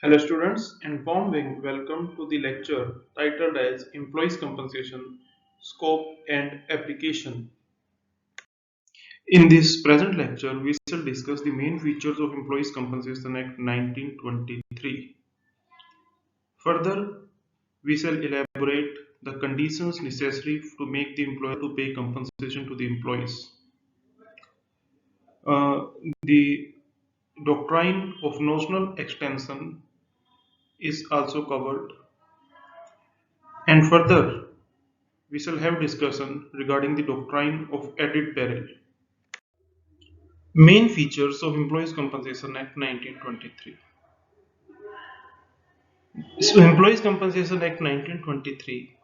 Hello students and welcome to the lecture titled as Employees Compensation, Scope and Application. In this present lecture, we shall discuss the main features of Employees Compensation Act 1923. Further, we shall elaborate the conditions necessary to make the employer to pay compensation to the employees. Uh, the doctrine of notional extension is also covered, and further we shall have discussion regarding the doctrine of added peril. Main features of Employees Compensation Act 1923. So, Employees Compensation Act 1923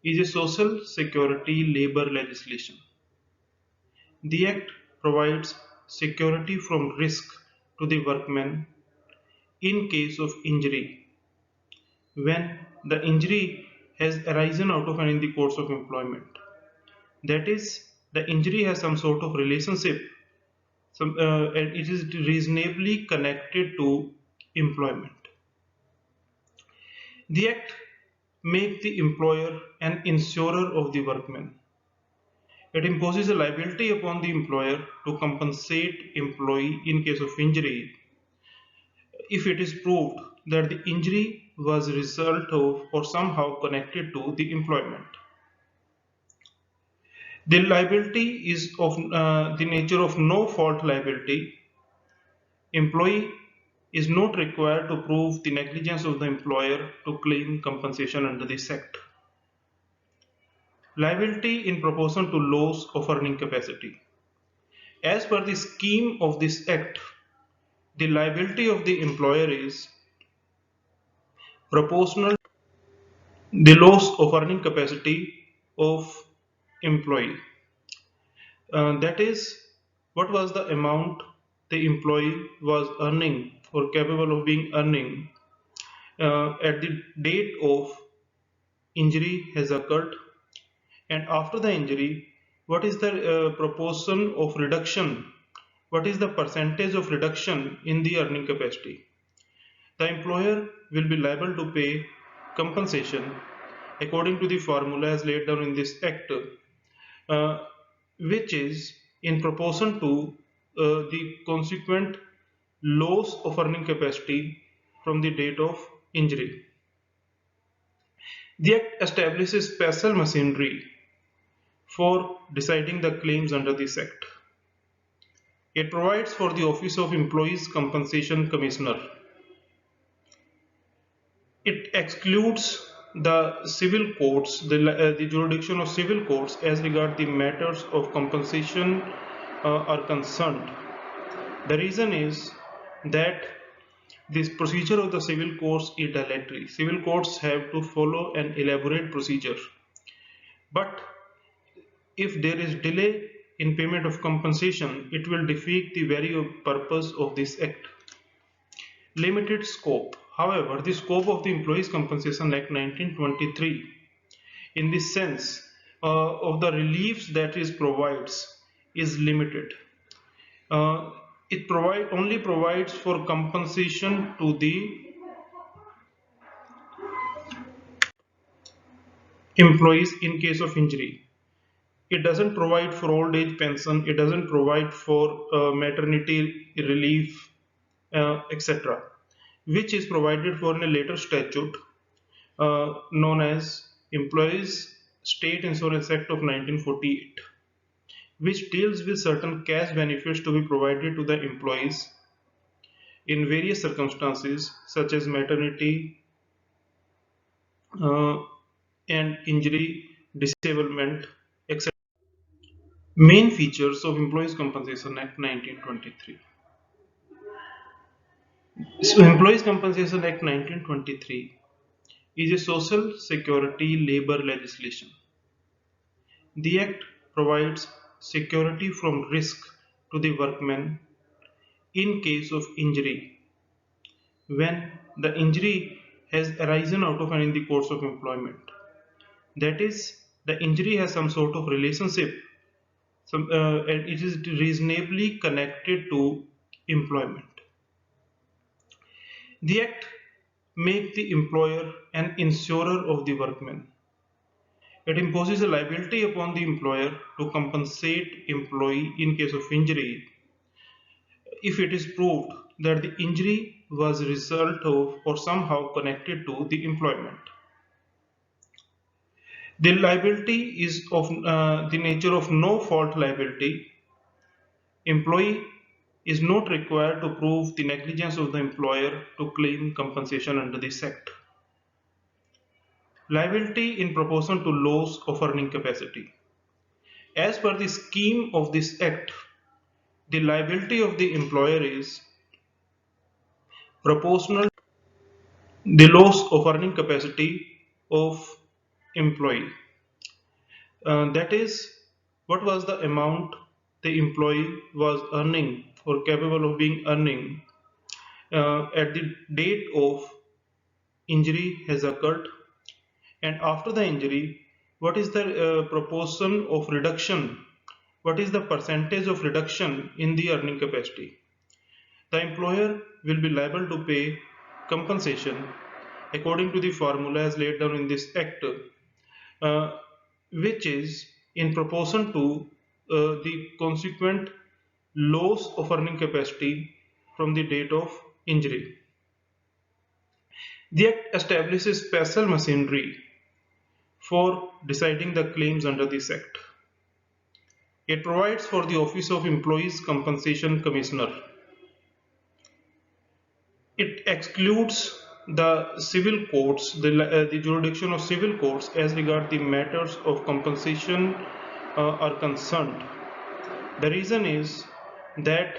is a social security labor legislation. The Act provides security from risk to the workmen in case of injury when the injury has arisen out of and in the course of employment. That is, the injury has some sort of relationship and it is reasonably connected to employment. The Act makes the employer an insurer of the workmen. It imposes a liability upon the employer to compensate employee in case of injury if it is proved that the injury was a result of or somehow connected to the employment. The liability is of the nature of no fault liability. Employee is not required to prove the negligence of the employer to claim compensation under this Act. Liability in proportion to loss of earning capacity. As per the scheme of this Act, the liability of the employer is proportional to the loss of earning capacity of employee. That is, what was the amount the employee was earning or capable of being earning at the date of injury has occurred, and after the injury what is the proportion of reduction, what is the percentage of reduction in the earning capacity. The employer will be liable to pay compensation according to the formula as laid down in this Act, uh, which is in proportion to the consequent loss of earning capacity from the date of injury. The Act establishes special machinery for deciding the claims under this Act. It provides for the Office of Employees Compensation Commissioner. It excludes the civil courts, the jurisdiction of civil courts as regard the matters of compensation are concerned. The reason is that this procedure of the civil courts is dilatory. Civil courts have to follow an elaborate procedure. But if there is delay in payment of compensation, it will defeat the very purpose of this Act. Limited scope. However, the scope of the Employees Compensation Act 1923, in the sense of the reliefs that it provides, is limited. Uh, it only provides for compensation to the employees in case of injury. It doesn't provide for old age pension. It doesn't provide for maternity relief, etc., which is provided for in a later statute known as Employees State Insurance Act of 1948, which deals with certain cash benefits to be provided to the employees in various circumstances such as maternity uh, and injury, disablement, etc. Main features of Employees Compensation Act 1923. So, Employees Compensation Act 1923 is a social security labor legislation. The Act provides security from risk to the workmen in case of injury when the injury has arisen out of and in the course of employment. That is, the injury has some sort of relationship and it is reasonably connected to employment. The Act make the employer an insurer of the workman. It imposes a liability upon the employer to compensate employee in case of injury if it is proved that the injury was a result of or somehow connected to the employment. The liability is of the nature of no fault liability. Employee is not required to prove the negligence of the employer to claim compensation under this act. Liability in proportion to loss of earning capacity. As per the scheme of this act, the liability of the employer is proportional to the loss of earning capacity of employee. That is, what was the amount the employee was earning or capable of being earning at the date of injury has occurred, and after the injury, what is the proportion of reduction, what is the percentage of reduction in the earning capacity. The employer will be liable to pay compensation according to the formula as laid down in this act, uh, which is in proportion to the consequent loss of earning capacity from the date of injury. The Act establishes special machinery for deciding the claims under this Act. It provides for the Office of Employees Compensation Commissioner. It excludes the civil courts, the jurisdiction of civil courts as regard the matters of compensation are concerned. The reason is that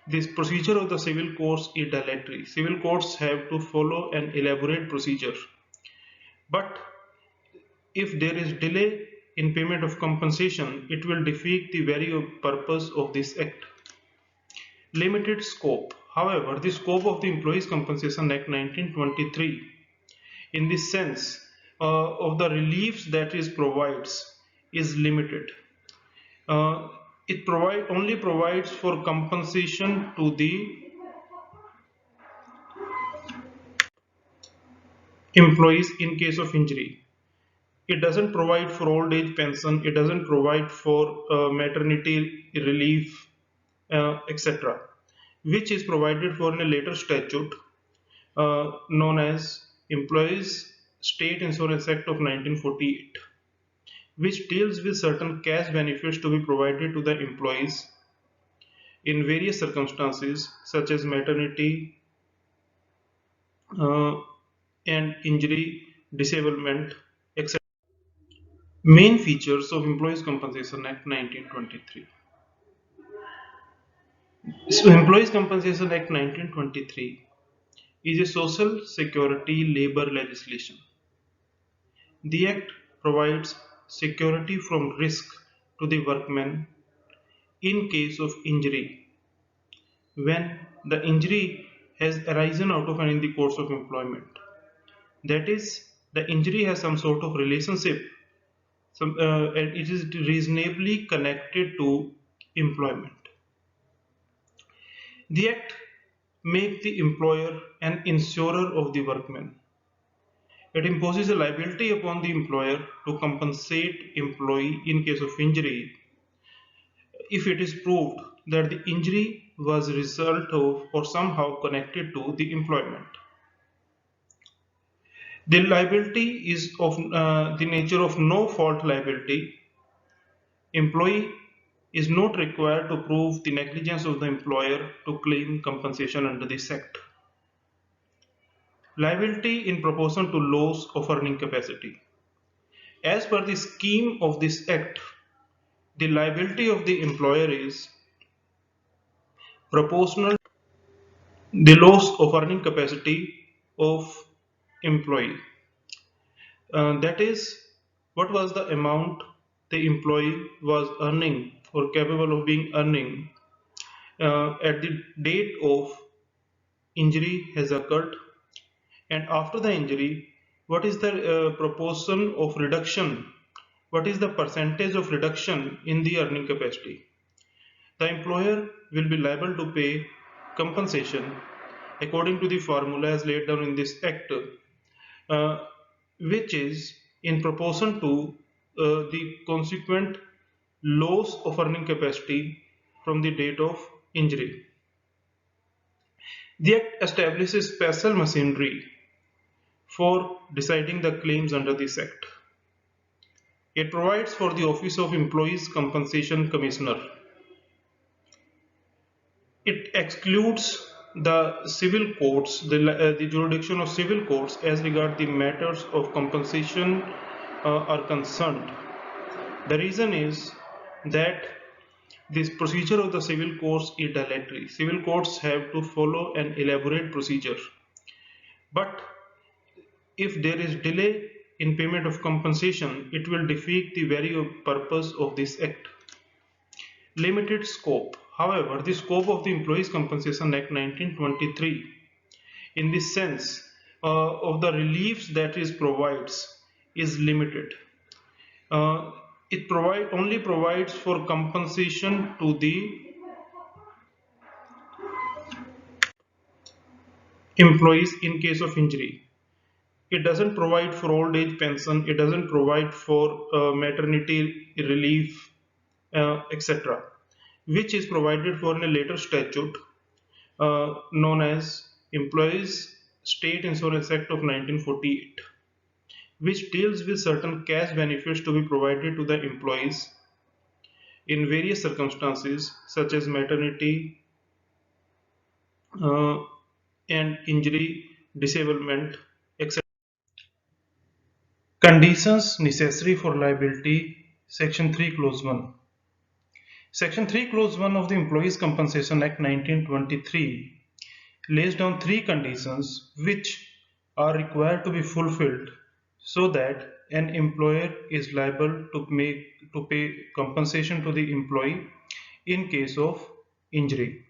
this procedure of the civil courts is dilatory. Civil courts have to follow an elaborate procedure. But if there is delay in payment of compensation, it will defeat the very purpose of this act. Limited scope. However, the scope of the Employees Compensation Act 1923, in the sense of the reliefs that it provides, is limited. It only provides for compensation to the employees in case of injury. It doesn't provide for old age pension, it doesn't provide for maternity relief, etc., which is provided for in a later statute known as Employees State Insurance Act of 1948, which deals with certain cash benefits to be provided to the employees in various circumstances such as maternity uh, and injury, disablement, etc. Main features of Employees Compensation Act 1923. So, Employees Compensation Act 1923 is a social security labor legislation. The Act provides security from risk to the workmen in case of injury when the injury has arisen out of and in the course of employment. That is, the injury has some sort of relationship and it is reasonably connected to employment. The Act makes the employer an insurer of the workman. It imposes a liability upon the employer to compensate employee in case of injury if it is proved that the injury was a result of or somehow connected to the employment. The liability is of the nature of no fault liability. Employee is not required to prove the negligence of the employer to claim compensation under this act. Liability in proportion to loss of earning capacity. As per the scheme of this act, the liability of the employer is proportional to the loss of earning capacity of employee. That is, what was the amount the employee was earning or capable of being earning at the date of injury has occurred, and after the injury, what is the proportion of reduction, what is the percentage of reduction in the earning capacity. The employer will be liable to pay compensation according to the formula as laid down in this act, uh, which is in proportion to the consequent loss of earning capacity from the date of injury. The Act establishes special machinery for deciding the claims under this Act. It provides for the Office of Employees Compensation Commissioner. It excludes the civil courts, the jurisdiction of civil courts as regard the matters of compensation are concerned. The reason is that this procedure of the civil courts is dilatory. Civil courts have to follow an elaborate procedure. But if there is delay in payment of compensation, it will defeat the very purpose of this act. Limited scope. However, the scope of the Employees Compensation Act 1923, in the sense of the reliefs that it provides, is limited. It only provides for compensation to the employees in case of injury. It doesn't provide for old age pension, it doesn't provide for maternity relief, etc., which is provided for in a later statute known as Employees State Insurance Act of 1948, which deals with certain cash benefits to be provided to the employees in various circumstances such as maternity uh, and injury, disablement, etc. Conditions necessary for liability, Section 3, Clause 1. Section 3, Clause 1 of the Employees Compensation Act 1923 lays down three conditions which are required to be fulfilled so that an employer is liable to pay compensation to the employee in case of injury.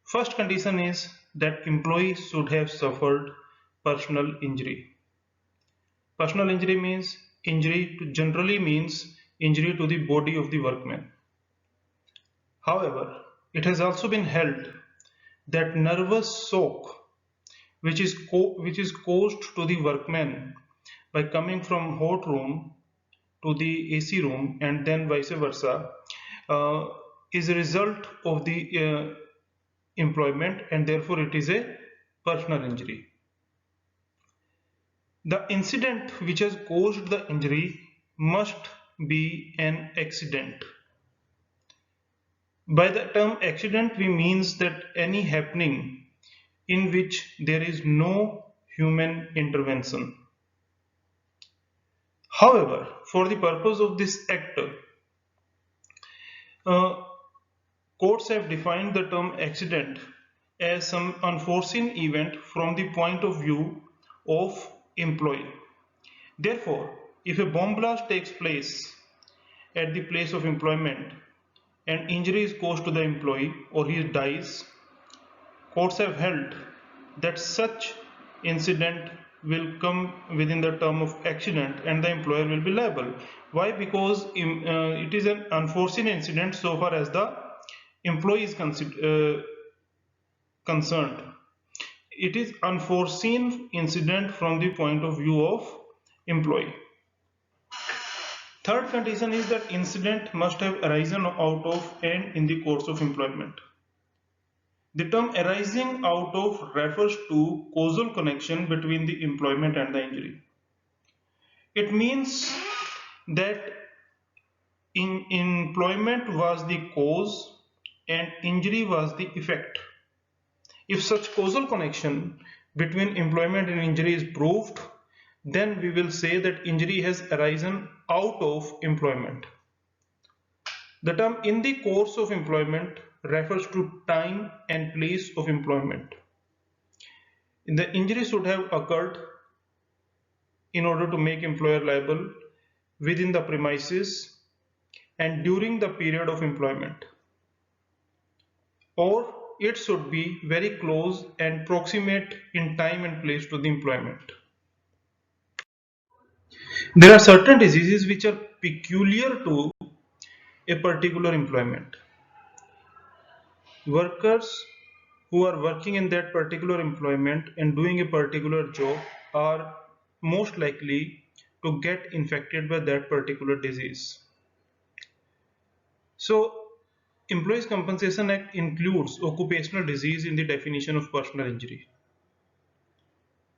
First condition is that employee should have suffered personal injury. Personal injury means generally means injury to the body of the workman. However, it has also been held that nervous shock which is caused to the workman by coming from hot room to the AC room and then vice versa is a result of the employment, and therefore it is a personal injury. The incident which has caused the injury must be an accident. By the term accident, we means that any happening in which there is no human intervention. However, for the purpose of this act, courts have defined the term accident as some unforeseen event from the point of view of employee. Therefore, if a bomb blast takes place at the place of employment and injury is caused to the employee or he dies, courts have held that such incident will come within the term of accident and the employer will be liable. Why? Because it is an unforeseen incident so far as the employee is concerned. It is unforeseen incident from the point of view of employee. Third condition is that incident must have arisen out of and in the course of employment. The term arising out of refers to causal connection between the employment and the injury. It means that employment was the cause and injury was the effect. If such causal connection between employment and injury is proved, then we will say that injury has arisen out of employment. The term in the course of employment refers to time and place of employment. The injury should have occurred in order to make employer liable within the premises and during the period of employment, or it should be very close and proximate in time and place to the employment. There are certain diseases which are peculiar to a particular employment. Workers who are working in that particular employment and doing a particular job are most likely to get infected by that particular disease. So, Employees Compensation Act includes occupational disease in the definition of personal injury.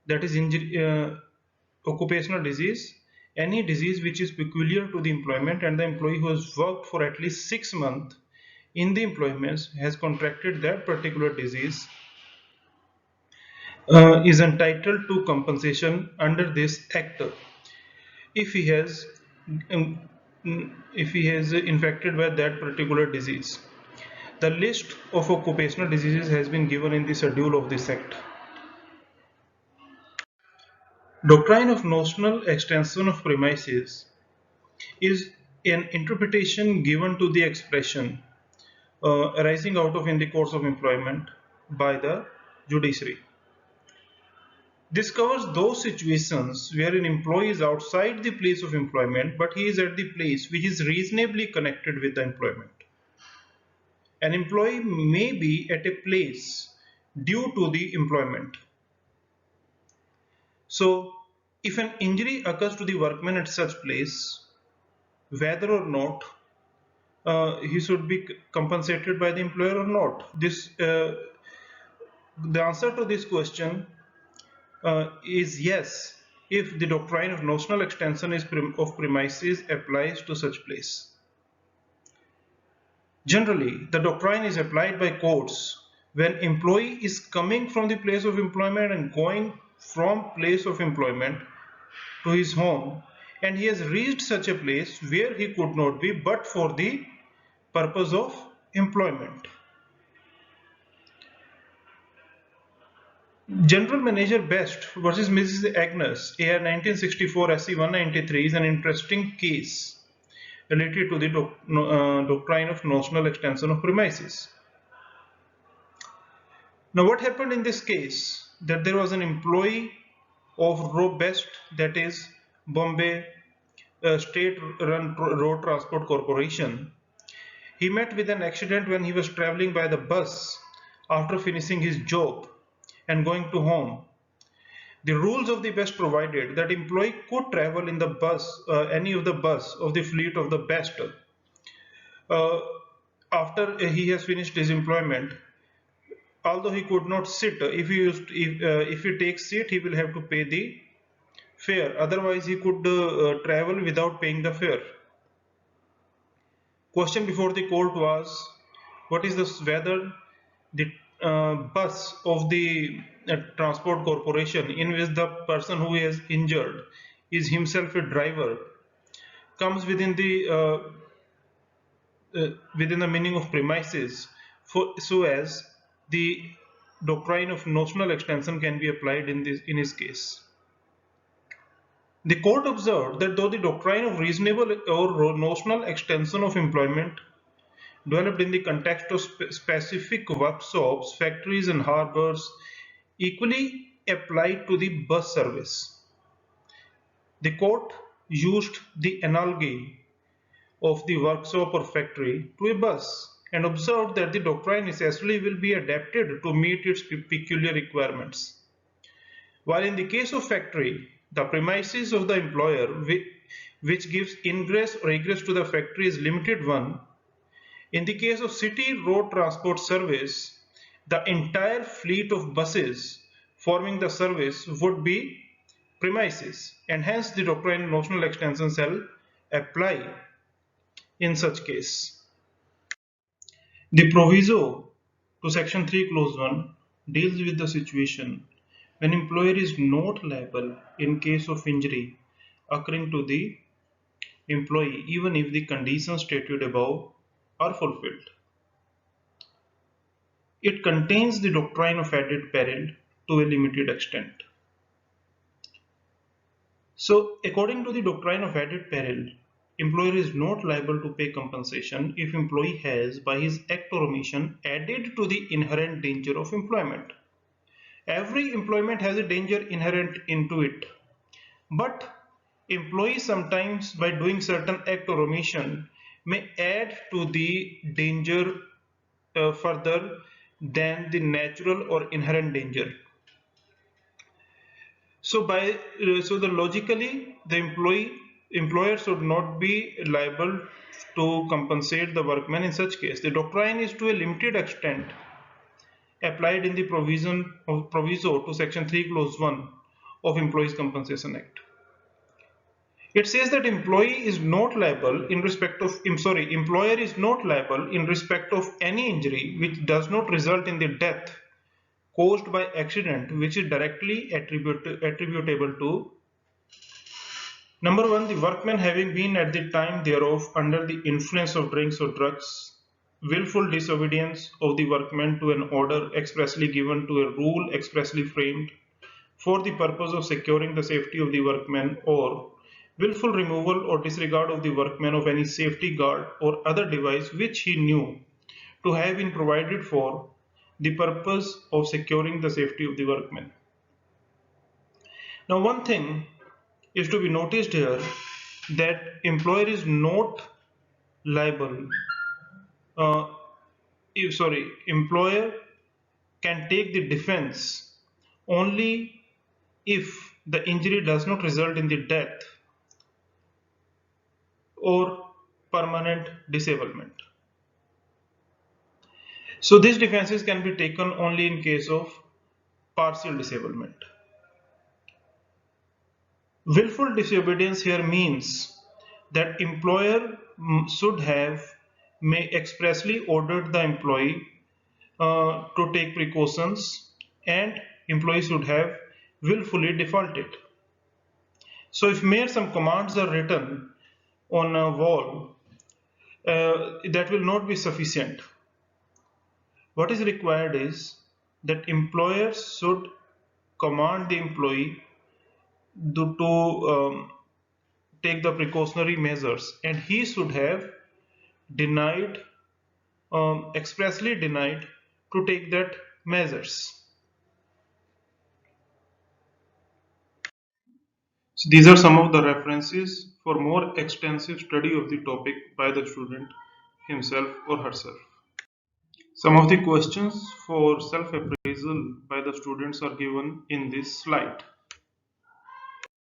That is occupational disease, any disease which is peculiar to the employment and the employee who has worked for at least 6 months in the employment has contracted that particular disease is entitled to compensation under this act if he has um, if he has infected by that particular disease. The list of occupational diseases has been given in the schedule of this act. Doctrine of notional extension of premises is an interpretation given to the expression arising out of in the course of employment by the judiciary. This covers those situations where an employee is outside the place of employment but he is at the place which is reasonably connected with the employment. An employee may be at a place due to the employment. So, if an injury occurs to the workman at such place, whether or not he should be compensated by the employer or not, the answer to this question is yes, if the doctrine of notional extension of premises applies to such place. Generally, the doctrine is applied by courts when employee is coming from the place of employment and going from place of employment to his home, and he has reached such a place where he could not be but for the purpose of employment. General Manager Best versus Mrs. Agnes, AR 1964 SC 193 is an interesting case related to the doctrine of notional extension of premises. Now, what happened in this case? That there was an employee of Best, that is Bombay State-run Road Transport Corporation. He met with an accident when he was traveling by the bus after finishing his job and going to home. The rules of the Best provided that employee could travel in the bus, any of the bus of the fleet of the Best, after he has finished his employment. Although he could not sit, if he takes seat, he will have to pay the fare. Otherwise, he could travel without paying the fare. Question before the court was, what is this whether the bus of the transport corporation in which the person who is injured is himself a driver comes within the meaning of premises, so as the doctrine of notional extension can be applied in his case. The court observed that though the doctrine of reasonable or notional extension of employment developed in the context of specific workshops, factories and harbors equally applied to the bus service, the court used the analogy of the workshop or factory to a bus and observed that the doctrine necessarily will be adapted to meet its peculiar requirements. While in the case of factory, the premises of the employer which gives ingress or egress to the factory is limited one, in the case of city road transport service, the entire fleet of buses forming the service would be premises, and hence the doctrine of notional extension shall apply in such case. The proviso to section 3 clause 1 deals with the situation when employer is not liable in case of injury occurring to the employee even if the conditions stated above are fulfilled. It contains the doctrine of added peril to a limited extent. So, according to the doctrine of added peril, employer is not liable to pay compensation if employee has, by his act or omission, added to the inherent danger of employment. Every employment has a danger inherent into it, but employees sometimes, by doing certain act or omission, may add to the danger further than the natural or inherent danger. So the logically the employer should not be liable to compensate the workman in such case. The doctrine is to a limited extent applied in the proviso to section 3 clause 1 of Employees Compensation Act. It says that employee is not liable in respect of employer is not liable in respect of any injury which does not result in the death caused by accident which is directly attributable to number one, the workman having been at the time thereof under the influence of drinks or drugs, willful disobedience of the workman to an order expressly given to a rule expressly framed for the purpose of securing the safety of the workman, or willful removal or disregard of the workman of any safety guard or other device which he knew to have been provided for the purpose of securing the safety of the workman. Now, one thing is to be noticed here that employer is not liable. Uh, Employer can take the defense only if the injury does not result in the death or permanent disablement. So these defenses can be taken only in case of partial disablement. Willful disobedience here means that employer should have may expressly ordered the employee to take precautions, and employee should have willfully defaulted. So if mere some commands are written on a wall, that will not be sufficient. What is required is that employers should command the employee to take the precautionary measures, and he should have denied, expressly denied to take that measures. So these are some of the references for more extensive study of the topic by the student himself or herself. Some of the questions for self-appraisal by the students are given in this slide.